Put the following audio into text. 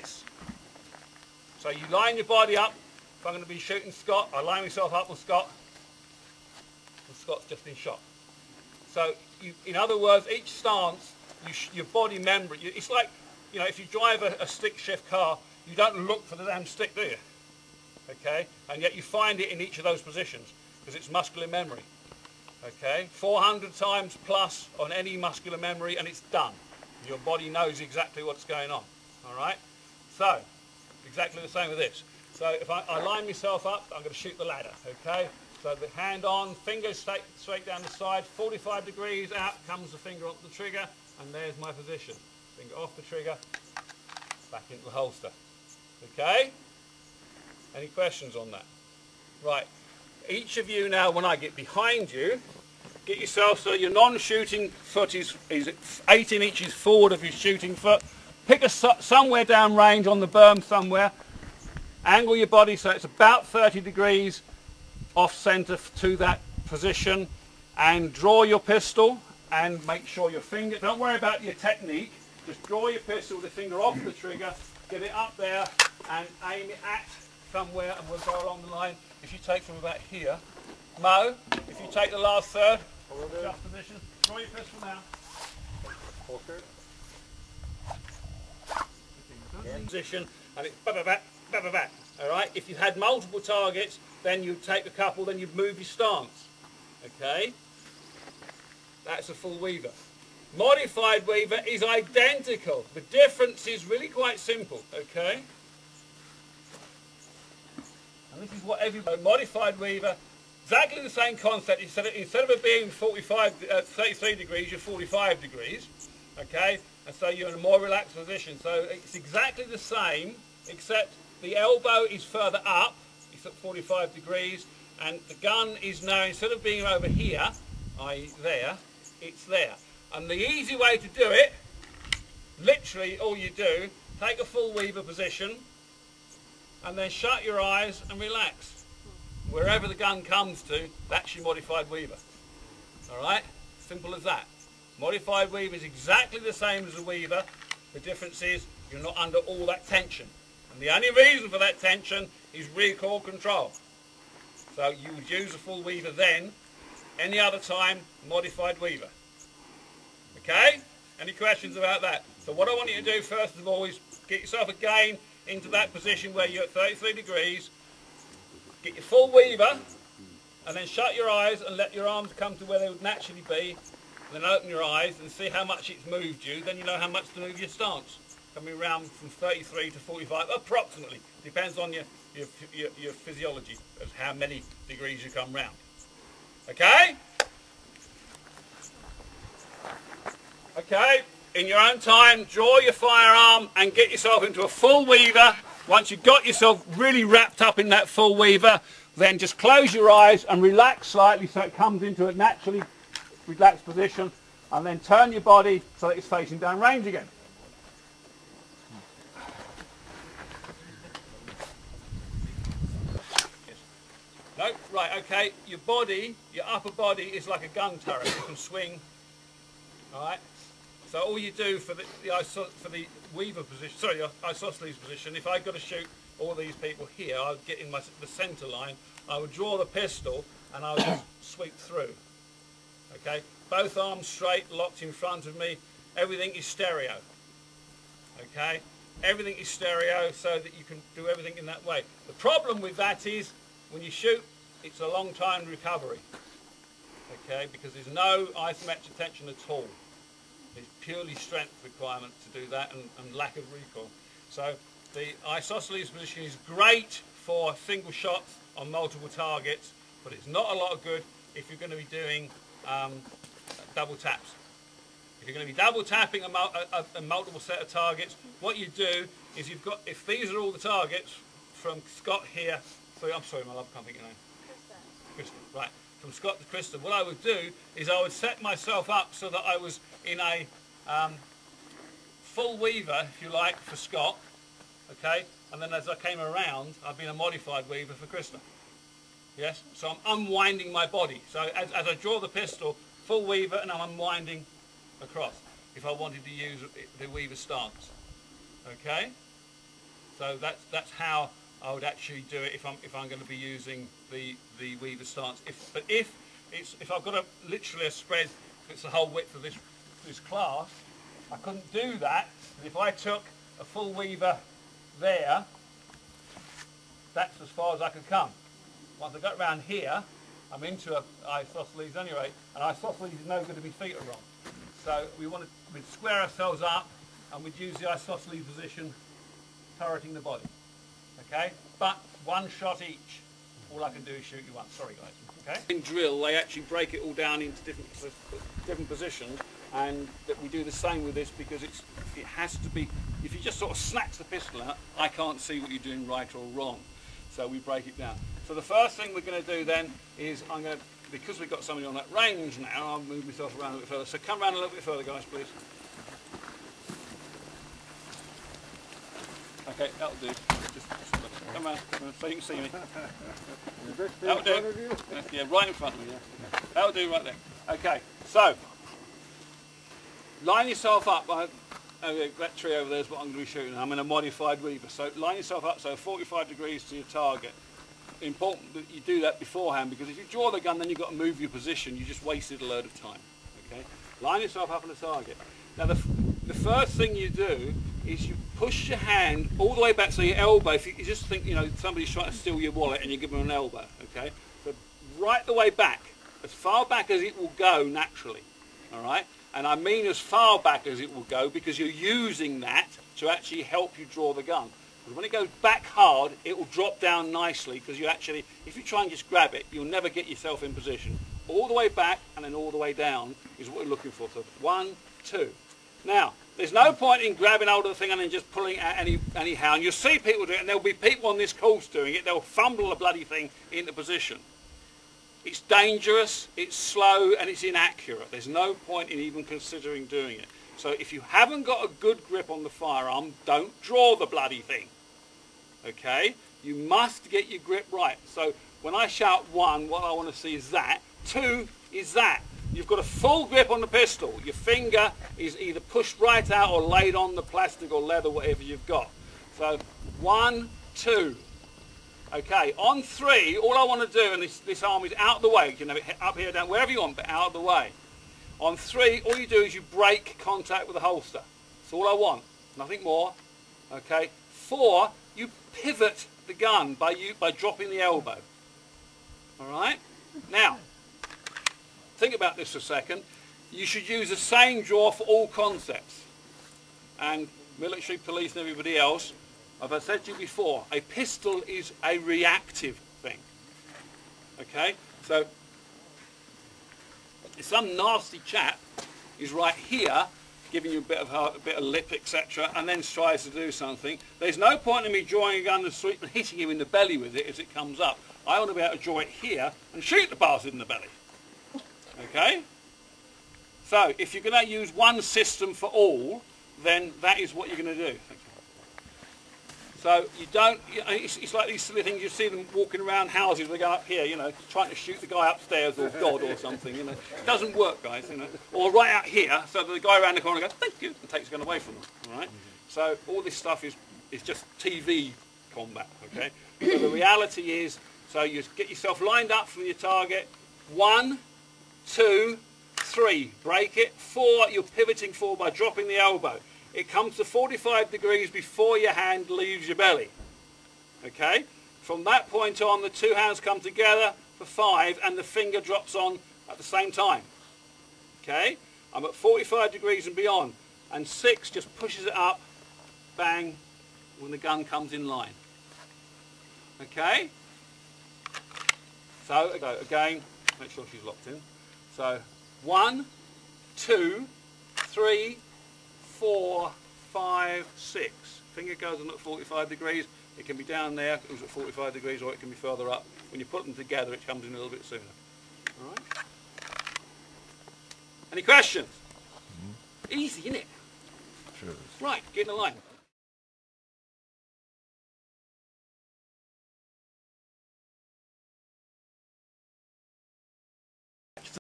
this. So you line your body up. If I'm going to be shooting Scott, I line myself up on Scott, and Scott's just been shot. So, in other words, each stance, your body member, it's like, you know, if you drive a stick shift car, you don't look for the damn stick, do you? Okay? And yet you find it in each of those positions, because it's muscular memory. Okay? 400 times plus on any muscular memory, and it's done. Your body knows exactly what's going on. All right? So, exactly the same with this. So if I line myself up, I'm going to shoot the ladder, okay? So the hand on, fingers straight down the side, 45 degrees out, comes the finger onto the trigger, and there's my position. Finger off the trigger, back into the holster. Okay? Any questions on that? Right. Each of you now, when I get behind you, get yourself so your non-shooting foot is 18 inches forward of your shooting foot. Pick somewhere down range on the berm somewhere. Angle your body so it's about 30 degrees off centre to that position, and draw your pistol and make sure your finger, don't worry about your technique, just draw your pistol with the finger off the trigger, get it up there and aim it at somewhere, and we'll go along the line. If you take from about here, Mo, if you take the last third, just position, draw your pistol now. Position, and it's back. All right. If you had multiple targets, then you'd take a couple, then you'd move your stance. Okay. That's a full weaver. Modified weaver is identical. The difference is really quite simple. Okay. And this is what everybody. Modified weaver, exactly the same concept. Instead of it being 33 degrees, you're 45 degrees. Okay. And so you're in a more relaxed position. So it's exactly the same, except the elbow is further up, it's at 45 degrees, and the gun is now, instead of being over here, i.e. there, it's there. And the easy way to do it, literally all you do, take a full weaver position, and then shut your eyes and relax. Wherever the gun comes to, that's your modified weaver. Alright? Simple as that. Modified weaver is exactly the same as a weaver. The difference is you're not under all that tension. And the only reason for that tension is recoil control. So you would use a full weaver then. Any other time, modified weaver. Okay? Any questions about that? So what I want you to do first of all is get yourself again into that position where you're at 33 degrees. Get your full weaver, and then shut your eyes and let your arms come to where they would naturally be. Then open your eyes and see how much it's moved you. Then you know how much to move your stance. Coming around from 33 to 45, approximately. Depends on your physiology of how many degrees you come round. Okay? Okay, in your own time, draw your firearm and get yourself into a full weaver. Once you've got yourself really wrapped up in that full weaver, then just close your eyes and relax slightly so it comes into a naturally relaxed position, and then turn your body so that it's facing down range again. No, right, okay, your body, your upper body is like a gun turret. You can swing, all right? So all you do for the weaver position, sorry, the isosceles position, if I've got to shoot all these people here, I would get in the centre line, I would draw the pistol and I would just sweep through. Okay, both arms straight, locked in front of me. Everything is stereo. Okay, everything is stereo so that you can do everything in that way. The problem with that is when you shoot, it's a long time recovery. Okay, because there's no isometric tension at all. It's purely strength requirement to do that, and lack of recoil. So the isosceles position is great for single shots on multiple targets, but it's not a lot of good if you're going to be doing double taps. If you're going to be double tapping a multiple set of targets, what you do is you've got, if these are all the targets from Scott here, I'm sorry my love, I can't think of your name. Krista, right. From Scott to Krista, what I would do is I would set myself up so that I was in a full weaver, if you like, for Scott, okay, and then as I came around, I'd be in a modified weaver for Krista. Yes, so I'm unwinding my body. So as I draw the pistol, full weaver, and I'm unwinding across if I wanted to use the weaver stance. Okay? So that's how I would actually do it if I'm going to be using the weaver stance. If I've got literally a spread that's the whole width of this class, I couldn't do that. And if I took a full weaver there, that's as far as I could come. Once I got around here, I'm into isosceles anyway, and isosceles is no good if my feet are wrong. So we'd square ourselves up, and we'd use the isosceles position, turreting the body. Okay, but one shot each. All I can do is shoot you once. Sorry, guys. Okay. In drill, they actually break it all down into different positions, and that we do the same with this because it has to be. If you just sort of snatch the pistol out, I can't see what you're doing right or wrong. So we break it down. So the first thing we're going to do then is because we've got somebody on that range now, I'll move myself around a bit further. So come around a little bit further, guys, please. Okay, that'll do. Just come around so you can see me. That'll do. Yeah, right in front of me. Yeah. That'll do right there. Okay, so line yourself up. That tree over there is what I'm going to be shooting. I'm in a modified weaver. So line yourself up so 45 degrees to your target. Important that you do that beforehand, because if you draw the gun then you've got to move your position. You just wasted a load of time. Okay, line yourself up on the target. Now the first thing you do is you push your hand all the way back, so your elbow, if you just think, you know, somebody's trying to steal your wallet and you give them an elbow, okay? So right the way back, as far back as it will go naturally, all right? And I mean as far back as it will go because you're using that to actually help you draw the gun. Because when it goes back hard, it will drop down nicely, because you actually, if you try and just grab it, you'll never get yourself in position. All the way back and then all the way down is what we're looking for. So 1, 2. Now, there's no point in grabbing hold of the thing and then just pulling it out anyhow. And you'll see people do it, and there'll be people on this course doing it. They'll fumble the bloody thing into position. It's dangerous, it's slow, and it's inaccurate. There's no point in even considering doing it. So if you haven't got a good grip on the firearm, don't draw the bloody thing. Okay? You must get your grip right. So when I shout 1, what I want to see is that. 2 is that. You've got a full grip on the pistol. Your finger is either pushed right out or laid on the plastic or leather, whatever you've got. So 1, 2. Okay, on 3, all I want to do, and this arm is out of the way, you can have it up here, down, wherever you want, but out of the way. On 3, all you do is you break contact with the holster. That's all I want, nothing more. Okay, 4, you pivot the gun by dropping the elbow. All right, now, think about this for a second. You should use the same draw for all concepts. And military, police and everybody else, as I said to you before, a pistol is a reactive thing. Okay? So, if some nasty chap is right here, giving you a bit of lip, etc., and then tries to do something, there's no point in me drawing a gun and hitting him in the belly with it as it comes up. I want to be able to draw it here and shoot the bastard in the belly. Okay? So, if you're going to use one system for all, then that is what you're going to do. So, you don't, it's like these silly things, you see them walking around houses, they go up here, you know, trying to shoot the guy upstairs or God or something, you know. It doesn't work, guys, you know. Or right out here, so that the guy around the corner goes, thank you, and takes the gun away from them, all right? So, all this stuff is just TV combat, okay? So, the reality is, so you get yourself lined up from your target, 1, 2, 3, break it. 4, you're pivoting forward by dropping the elbow. It comes to 45 degrees before your hand leaves your belly. Okay? From that point on, the two hands come together for 5 and the finger drops on at the same time. Okay? I'm at 45 degrees and beyond. And 6 just pushes it up, bang, when the gun comes in line. Okay? So, again, make sure she's locked in. So 1, 2, 3, 4, 5, 6. Finger goes on at 45 degrees. It can be down there, it was at 45 degrees, or it can be further up. When you put them together, it comes in a little bit sooner. All right? Any questions? Easy, isn't it? Sure. Right, get in the line.